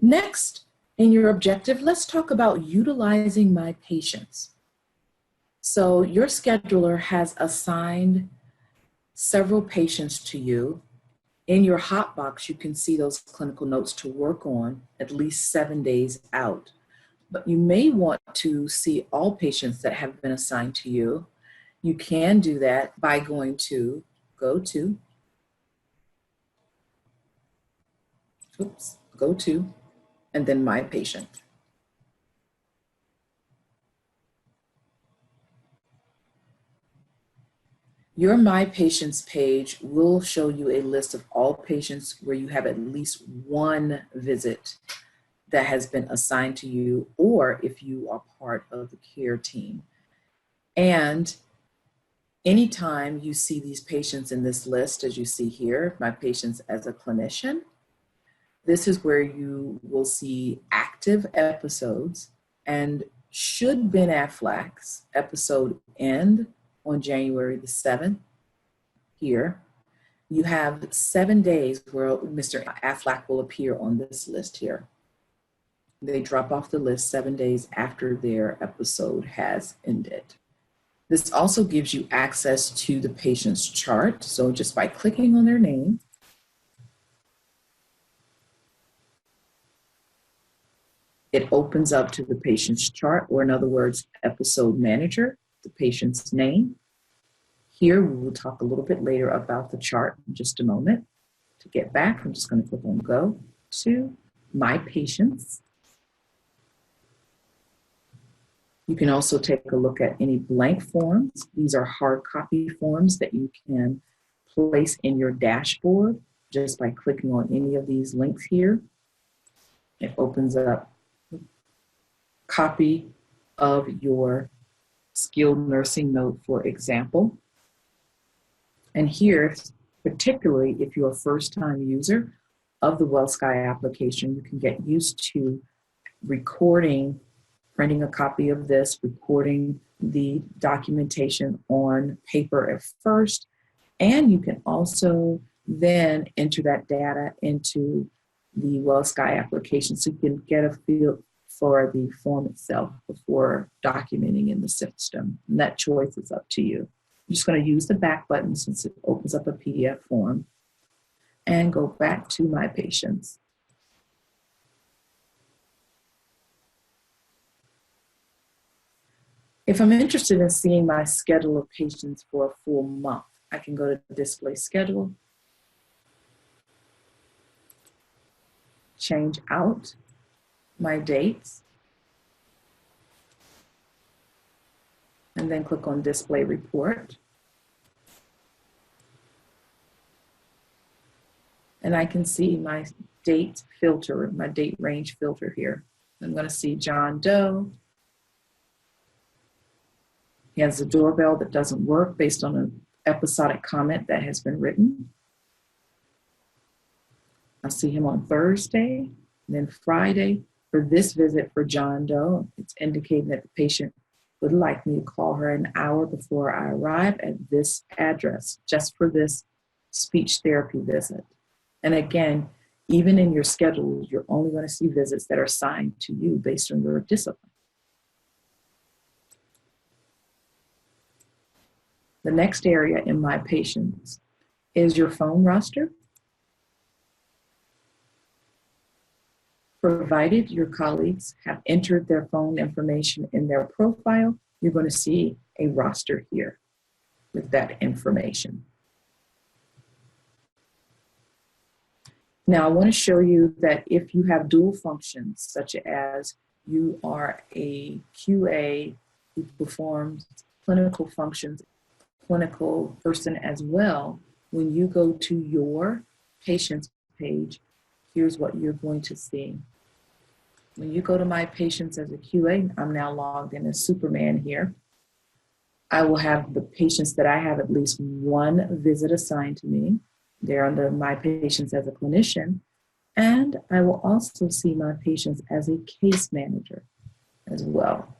Next, in your objective, let's talk about utilizing my patients. So your scheduler has assigned several patients to you. In your hotbox, you can see those clinical notes to work on at least 7 days out. But you may want to see all patients that have been assigned to you. You can do that by going to go to, and then my patient. Your My Patients page will show you a list of all patients where you have at least one visit that has been assigned to you, or if you are part of the care team. And anytime you see these patients in this list, as you see here, My Patients as a clinician, this is where you will see active episodes. And should Ben Affleck's episode end on January the 7th, here, you have 7 days where Mr. Affleck will appear on this list here. They drop off the list 7 days after their episode has ended. This also gives you access to the patient's chart. So just by clicking on their name, it opens up to the patient's chart, or in other words, episode manager, the patient's name. Here, we will talk a little bit later about the chart in just a moment. To get back, I'm just going to click on Go to My Patients. You can also take a look at any blank forms. These are hard copy forms that you can place in your dashboard just by clicking on any of these links here. It opens up a copy of your skilled nursing note, for example. And here, particularly if you're a first-time user of the WellSky application, you can get used to recording, printing a copy of this, recording the documentation on paper at first, and you can also then enter that data into the WellSky application so you can get a feel for the form itself before documenting in the system. And that choice is up to you. I'm just going to use the back button since it opens up a PDF form and go back to My Patients. If I'm interested in seeing my schedule of patients for a full month, I can go to Display Schedule, change out my dates, and then click on Display Report. And I can see my date filter, my date range filter here. I'm going to see John Doe. He has a doorbell that doesn't work based on an episodic comment that has been written. I see him on Thursday, and then Friday. For this visit for John Doe, it's indicating that the patient would like me to call her an hour before I arrive at this address, just for this speech therapy visit. And again, even in your schedule, you're only going to see visits that are assigned to you based on your discipline. The next area in My Patients is your phone roster. Provided your colleagues have entered their phone information in their profile, you're going to see a roster here with that information. Now, I want to show you that if you have dual functions, such as you are a QA who performs clinical functions, clinical person as well, when you go to your patients page, here's what you're going to see. When you go to My Patients as a QA, I'm now logged in as Superman here. I will have the patients that I have at least one visit assigned to me. They're under My Patients as a clinician. And I will also see my patients as a case manager as well.